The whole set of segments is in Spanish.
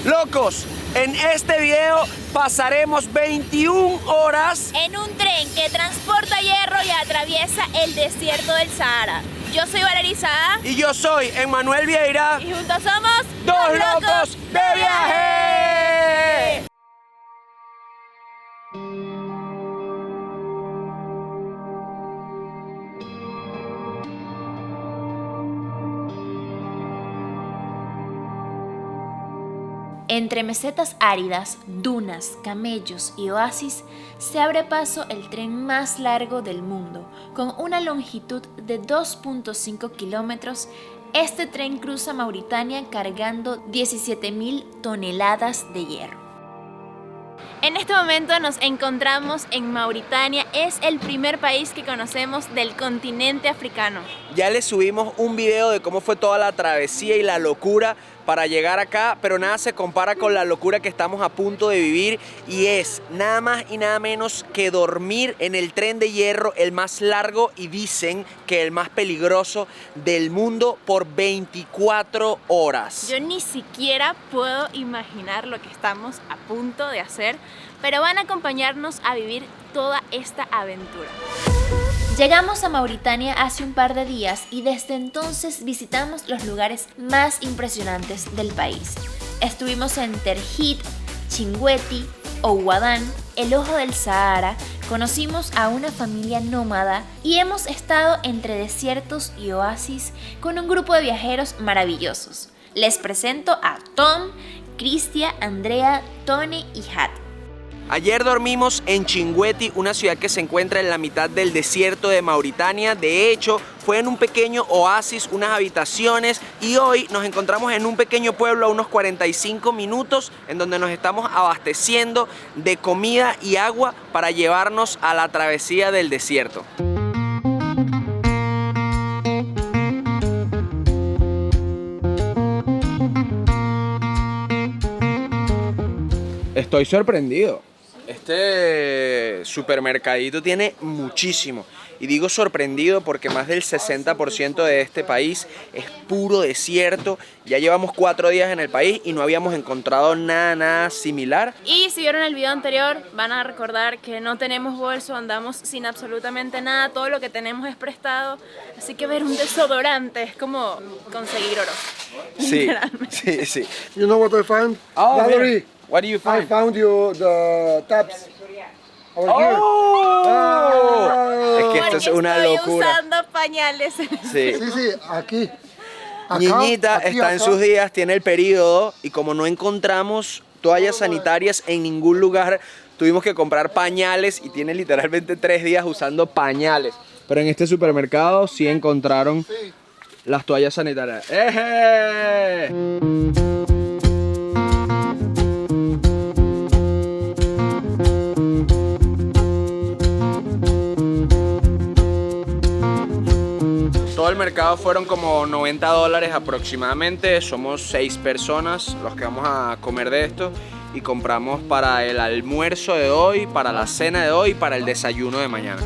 Locos, en este video pasaremos 21 horas en un tren que transporta hierro y atraviesa el desierto del Sahara. Yo soy Valeria Sada. Y yo soy Emmanuel Vieira. Y juntos somos Dos Locos de Viaje. Entre mesetas áridas, dunas, camellos y oasis, se abre paso el tren más largo del mundo. Con una longitud de 2.5 kilómetros, este tren cruza Mauritania cargando 17.000 toneladas de hierro. En este momento nos encontramos en Mauritania, es el primer país que conocemos del continente africano. Ya les subimos un video de cómo fue toda la travesía y la locura para llegar acá, pero nada se compara con la locura que estamos a punto de vivir, y es nada más y nada menos que dormir en el tren de hierro, el más largo y dicen que el más peligroso del mundo, por 24 horas. Yo ni siquiera puedo imaginar lo que estamos a punto de hacer, pero van a acompañarnos a vivir toda esta aventura. Llegamos a Mauritania hace un par de días y desde entonces visitamos los lugares más impresionantes del país. Estuvimos en Terhit, Chinguetti, Ouadane, el Ojo del Sahara, conocimos a una familia nómada y hemos estado entre desiertos y oasis con un grupo de viajeros maravillosos. Les presento a Tom, Cristia, Andrea, Tony y Hat. Ayer dormimos en Chinguetti, una ciudad que se encuentra en la mitad del desierto de Mauritania. De hecho, fue en un pequeño oasis, unas habitaciones, y hoy nos encontramos en un pequeño pueblo a unos 45 minutos en donde nos estamos abasteciendo de comida y agua para llevarnos a la travesía del desierto. Estoy sorprendido. Este supermercadito tiene muchísimo. Y digo sorprendido porque más del 60% de este país es puro desierto. Ya llevamos 4 días en el país y no habíamos encontrado nada similar. Y si vieron el video anterior, van a recordar que no tenemos bolso, andamos sin absolutamente nada. Todo lo que tenemos es prestado. Así que ver un desodorante es como conseguir oro. Sí, sí, sí. You know what I found? Oh, Valerie, what do you I find? found you the tabs over here. Es que esto es una Estoy locura. usando pañales. Sí. Sí, sí, aquí. Acá, Niñita aquí, está en acá. sus días, tiene el periodo, y como no encontramos toallas sanitarias en ningún lugar, tuvimos que comprar pañales y tiene literalmente 3 días usando pañales. Pero en este supermercado sí encontraron las toallas sanitarias. ¡Eje! Todo el mercado fueron como $90 aproximadamente. Somos 6 personas los que vamos a comer de esto, y compramos para el almuerzo de hoy, para la cena de hoy y para el desayuno de mañana.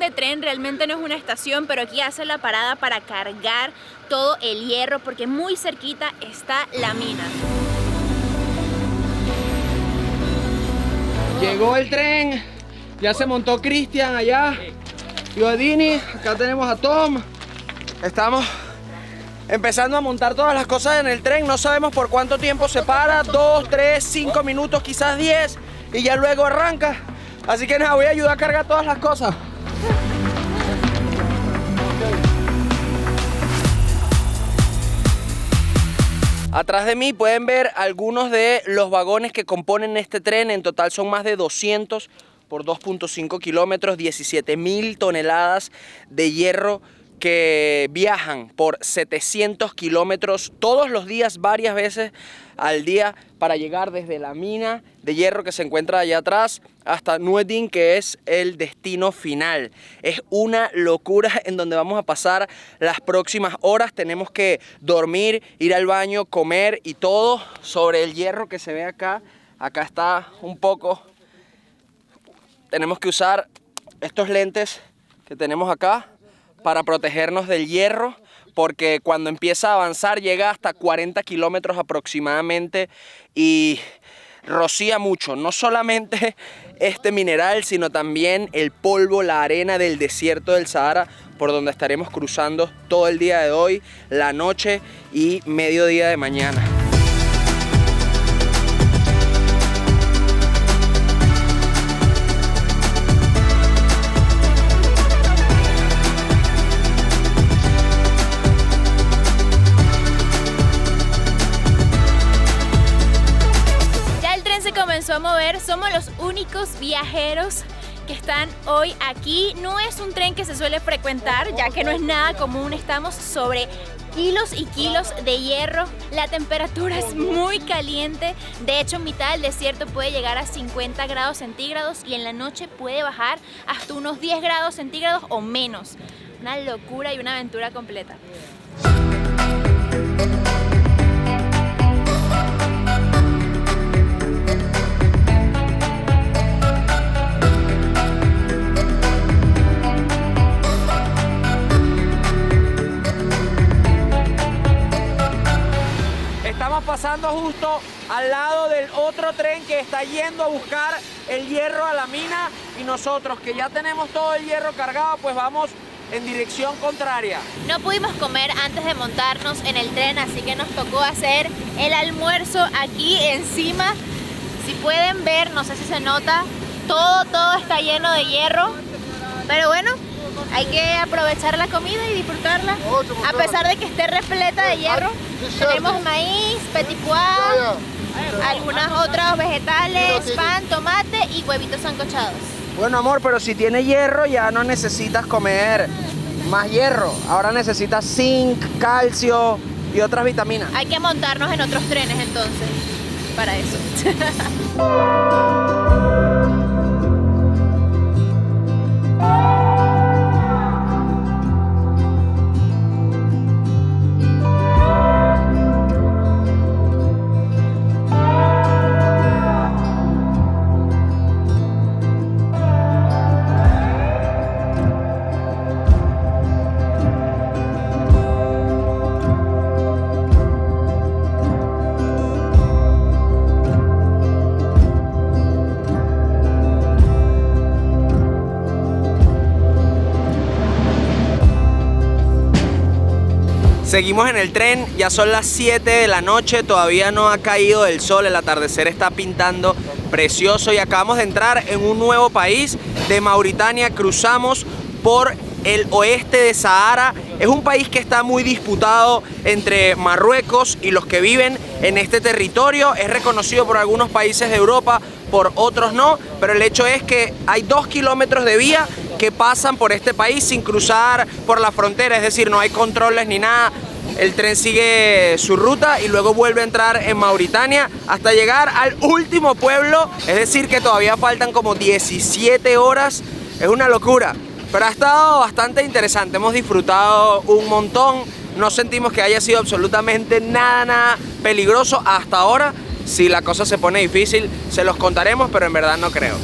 De tren, realmente no es una estación, pero aquí hace la parada para cargar todo el hierro porque muy cerquita está la mina. Llegó el tren, ya se montó Cristian allá, yo a Dini, acá tenemos a Tom. Estamos empezando a montar todas las cosas en el tren, no sabemos por cuánto tiempo se para, 2, 3, 5 minutos, quizás 10, y ya luego arranca. Así que nada, voy a ayudar a cargar todas las cosas. Atrás de mí pueden ver algunos de los vagones que componen este tren. En total son más de 200 por 2.5 kilómetros, 17.000 toneladas de hierro que viajan por 700 kilómetros todos los días, varias veces al día, para llegar desde la mina de hierro que se encuentra allá atrás hasta Nueddin, que es el destino final. Es una locura en donde vamos a pasar las próximas horas. Tenemos que dormir, ir al baño, comer y todo sobre el hierro que se ve acá. Acá está un poco. Tenemos que usar estos lentes que tenemos acá para protegernos del hierro, porque cuando empieza a avanzar llega hasta 40 kilómetros aproximadamente y rocía mucho, no solamente este mineral, sino también el polvo, la arena del desierto del Sahara, por donde estaremos cruzando todo el día de hoy, la noche y mediodía de mañana. Comenzó a mover, somos los únicos viajeros que están hoy aquí. No es un tren que se suele frecuentar, ya que no es nada común. Estamos sobre kilos y kilos de hierro. La temperatura es muy caliente. De hecho, en mitad del desierto puede llegar a 50 grados centígrados y en la noche puede bajar hasta unos 10 grados centígrados o menos. Una locura y una aventura completa. Estamos pasando justo al lado del otro tren que está yendo a buscar el hierro a la mina, y nosotros, que ya tenemos todo el hierro cargado, pues vamos en dirección contraria. No pudimos comer antes de montarnos en el tren, así que nos tocó hacer el almuerzo aquí encima. Si pueden ver, no sé si se nota, todo está lleno de hierro, pero bueno, hay que aprovechar la comida y disfrutarla, a pesar de que esté repleta de hierro. Tenemos maíz, petit pois, algunas otras vegetales, pan, tomate y huevitos sancochados. Bueno, amor, pero si tiene hierro ya no necesitas comer más hierro. Ahora necesitas zinc, calcio y otras vitaminas. Hay que montarnos en otros trenes entonces, para eso. Seguimos en el tren, ya son las 7 de la noche, todavía no ha caído el sol, el atardecer está pintando precioso y acabamos de entrar en un nuevo país de Mauritania. Cruzamos por el oeste de Sahara. Es un país que está muy disputado entre Marruecos y los que viven en este territorio. Es reconocido por algunos países de Europa, por otros no, pero el hecho es que hay 2 kilómetros de vía que pasan por este país sin cruzar por la frontera, es decir, no hay controles ni nada. El tren sigue su ruta y luego vuelve a entrar en Mauritania hasta llegar al último pueblo, es decir, que todavía faltan como 17 horas. Es una locura, pero ha estado bastante interesante, hemos disfrutado un montón, no sentimos que haya sido absolutamente nada peligroso hasta ahora. Si la cosa se pone difícil, se los contaremos, pero en verdad no creo.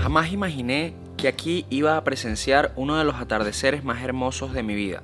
Jamás imaginé que aquí iba a presenciar uno de los atardeceres más hermosos de mi vida.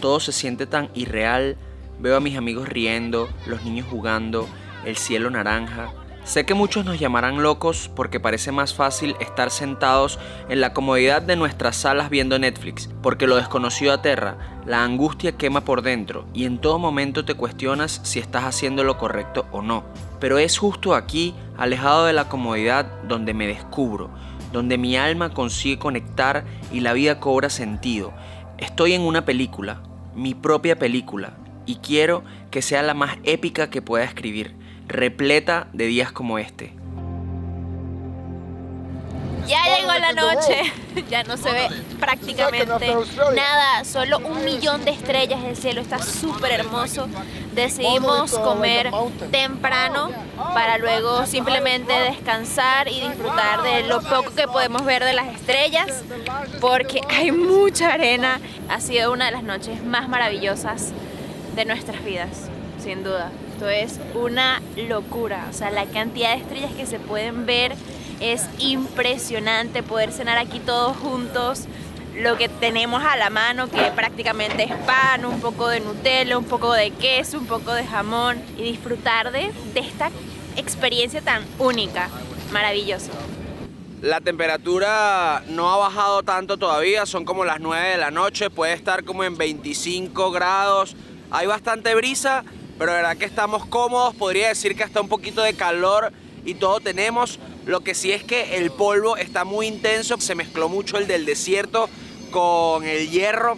Todo se siente tan irreal, veo a mis amigos riendo, los niños jugando, el cielo naranja. Sé que muchos nos llamarán locos porque parece más fácil estar sentados en la comodidad de nuestras salas viendo Netflix, porque lo desconocido aterra, la angustia quema por dentro y en todo momento te cuestionas si estás haciendo lo correcto o no. Pero es justo aquí, alejado de la comodidad, donde me descubro, donde mi alma consigue conectar y la vida cobra sentido. Estoy en una película, mi propia película, y quiero que sea la más épica que pueda escribir, repleta de días como este. Ya llegó la noche, ya no se ve prácticamente nada, solo 1 millón de estrellas, el cielo está súper hermoso. Decidimos comer temprano para luego simplemente descansar y disfrutar de lo poco que podemos ver de las estrellas, porque hay mucha arena. Ha sido una de las noches más maravillosas de nuestras vidas, sin duda. Esto es una locura, o sea, la cantidad de estrellas que se pueden ver es impresionante. Poder cenar aquí todos juntos, lo que tenemos a la mano, que prácticamente es pan, un poco de Nutella, un poco de queso, un poco de jamón, y disfrutar de esta experiencia tan única, maravilloso. La temperatura no ha bajado tanto todavía, son como las 9 de la noche, puede estar como en 25 grados, hay bastante brisa, pero la verdad que estamos cómodos, podría decir que hasta un poquito de calor y todo tenemos. Lo que sí es que el polvo está muy intenso, se mezcló mucho el del desierto con el hierro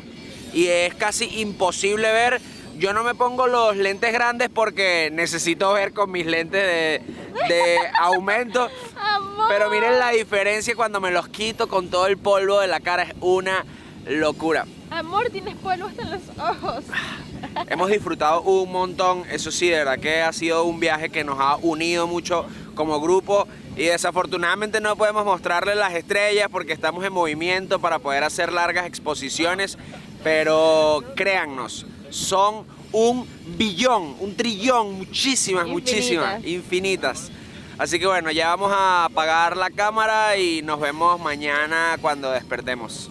y es casi imposible ver. Yo no me pongo los lentes grandes porque necesito ver con mis lentes de aumento. Pero miren la diferencia cuando me los quito con todo el polvo de la cara, es una locura. Amor, tienes polvo hasta en los ojos. Hemos disfrutado un montón, eso sí, de verdad que ha sido un viaje que nos ha unido mucho como grupo y desafortunadamente no podemos mostrarles las estrellas porque estamos en movimiento para poder hacer largas exposiciones, pero créannos, son 1 billón, 1 trillón, muchísimas, infinitas. Así que bueno, ya vamos a apagar la cámara y nos vemos mañana cuando despertemos.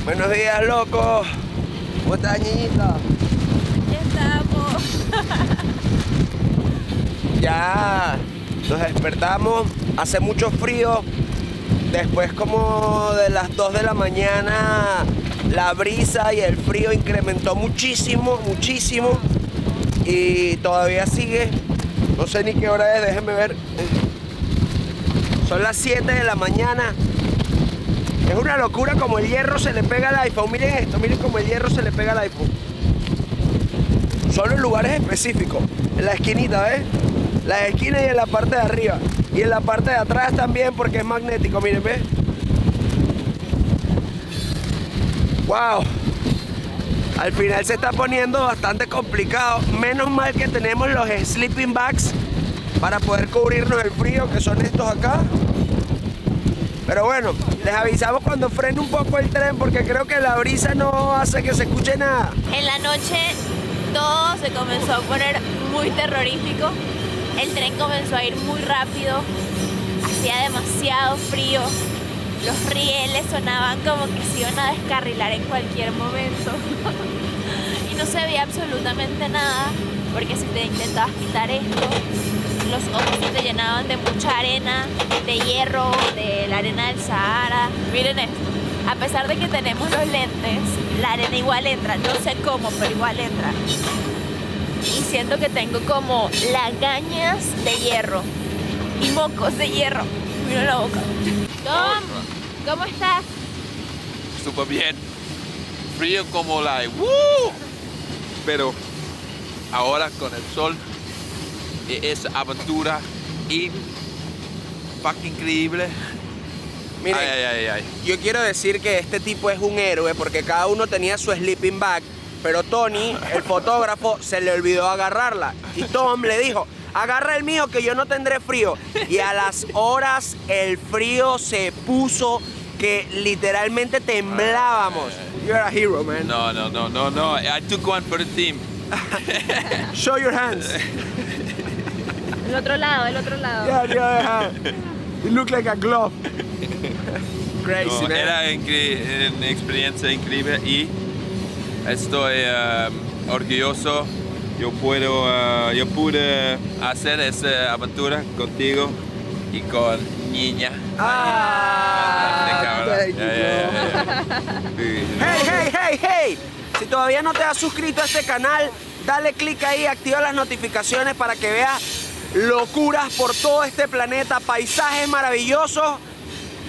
Buenos días, loco. ¿Cómo estás, niñita? Aquí estamos. Ya nos despertamos, hace mucho frío. Después como de las 2 de la mañana la brisa y el frío incrementó muchísimo. Y todavía sigue. No sé ni qué hora es, déjenme ver. Son las 7 de la mañana. Es una locura como el hierro se le pega al iPhone. Miren esto, miren como el hierro se le pega al iPhone. Solo en lugares específicos. En la esquinita, ¿ves? Las esquinas y en la parte de arriba. Y en la parte de atrás también porque es magnético, miren, ¿ves? ¡Wow! Al final se está poniendo bastante complicado. Menos mal que tenemos los sleeping bags para poder cubrirnos el frío, que son estos acá. Pero bueno, les avisamos cuando frene un poco el tren porque creo que la brisa no hace que se escuche nada. En la noche todo se comenzó a poner muy terrorífico. El tren comenzó a ir muy rápido, hacía demasiado frío. Los rieles sonaban como que se iban a descarrilar en cualquier momento. Y no se veía absolutamente nada, porque si te intentabas quitar esto, los ojos se te llenaban de mucha arena, de hierro, de la arena del Sahara. Miren esto, a pesar de que tenemos los lentes, la arena igual entra, no sé cómo, pero igual entra. Y siento que tengo como lagañas de hierro y mocos de hierro. Mira la boca. Tom, ¿cómo estás? Súper bien. Frío como la... ¡Woo! Pero ahora con el sol, es aventura increíble. Miren, Ay. yo quiero decir que este tipo es un héroe porque cada uno tenía su sleeping bag, pero Tony, el fotógrafo, se le olvidó agarrarla. Y Tom le dijo, agarra el mío que yo no tendré frío. Y a las horas el frío se puso que literalmente temblábamos. You're a hero, man. No. I took one for the team. Show your hands. El otro lado. Yeah. You look like a glove. Crazy, No, man. era una experiencia increíble y estoy orgulloso yo pude hacer esa aventura contigo y con Niña. Thank you, Hey. Si todavía no te has suscrito a este canal, dale click ahí, activa las notificaciones para que veas locuras por todo este planeta, paisajes maravillosos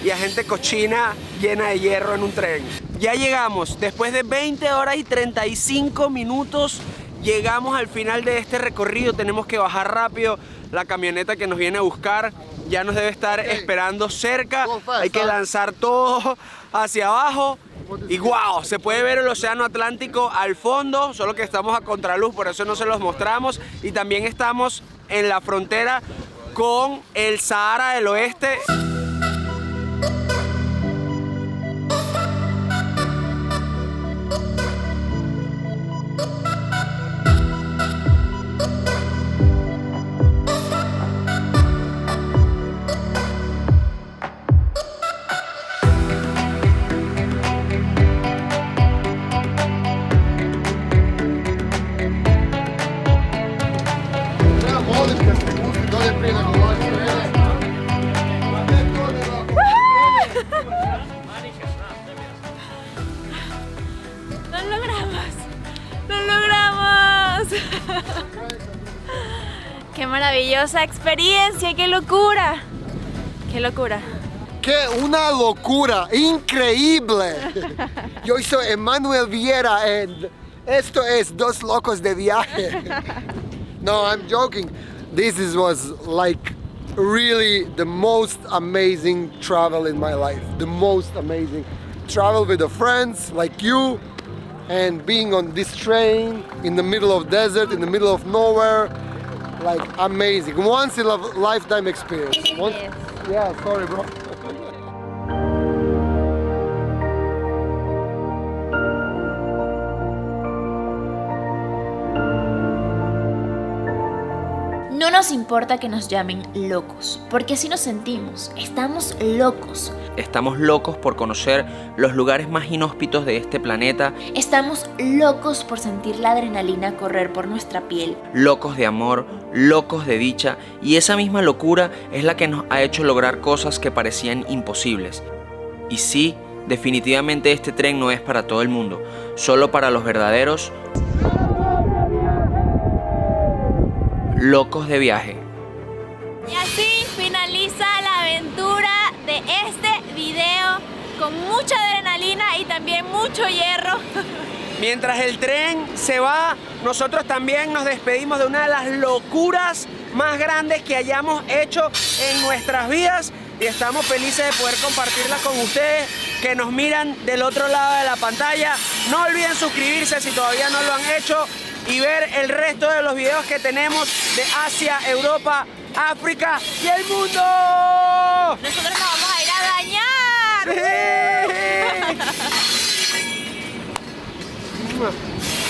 y a gente cochina llena de hierro en un tren. Ya llegamos, después de 20 horas y 35 minutos, llegamos al final de este recorrido. Tenemos que bajar rápido. La camioneta que nos viene a buscar ya nos debe estar esperando cerca. Hay que lanzar todo hacia abajo. Y wow, se puede ver el océano Atlántico al fondo, solo que estamos a contraluz, por eso no se los mostramos. Y también estamos en la frontera con el Sahara del Oeste. ¡Lo logramos! ¡Qué maravillosa experiencia! ¡Qué locura! ¡Qué locura! ¡Qué una locura! ¡Increíble! Yo soy Emanuel Vieira y esto es Dos Locos de Viaje. No, I'm joking. Was like really the most amazing travel in my life. The most amazing. Travel with the friends like you and being on this train in the middle of desert, in the middle of nowhere. Like amazing. Once in a lifetime experience. Yeah, sorry bro. No nos importa que nos llamen locos, porque así nos sentimos. Estamos locos. Estamos locos por conocer los lugares más inhóspitos de este planeta. Estamos locos por sentir la adrenalina correr por nuestra piel. Locos de amor, locos de dicha. Y esa misma locura es la que nos ha hecho lograr cosas que parecían imposibles. Y sí, definitivamente este tren no es para todo el mundo. Solo para los verdaderos locos de viaje. Y así finaliza la aventura de este video con mucha adrenalina y también mucho hierro. Mientras el tren se va, nosotros también nos despedimos de una de las locuras más grandes que hayamos hecho en nuestras vidas y estamos felices de poder compartirla con ustedes que nos miran del otro lado de la pantalla. No olviden suscribirse si todavía no lo han hecho y ver el resto de los videos que tenemos de Asia, Europa, África y el mundo. Nosotros nos vamos a ir a dañar. ¡Sí!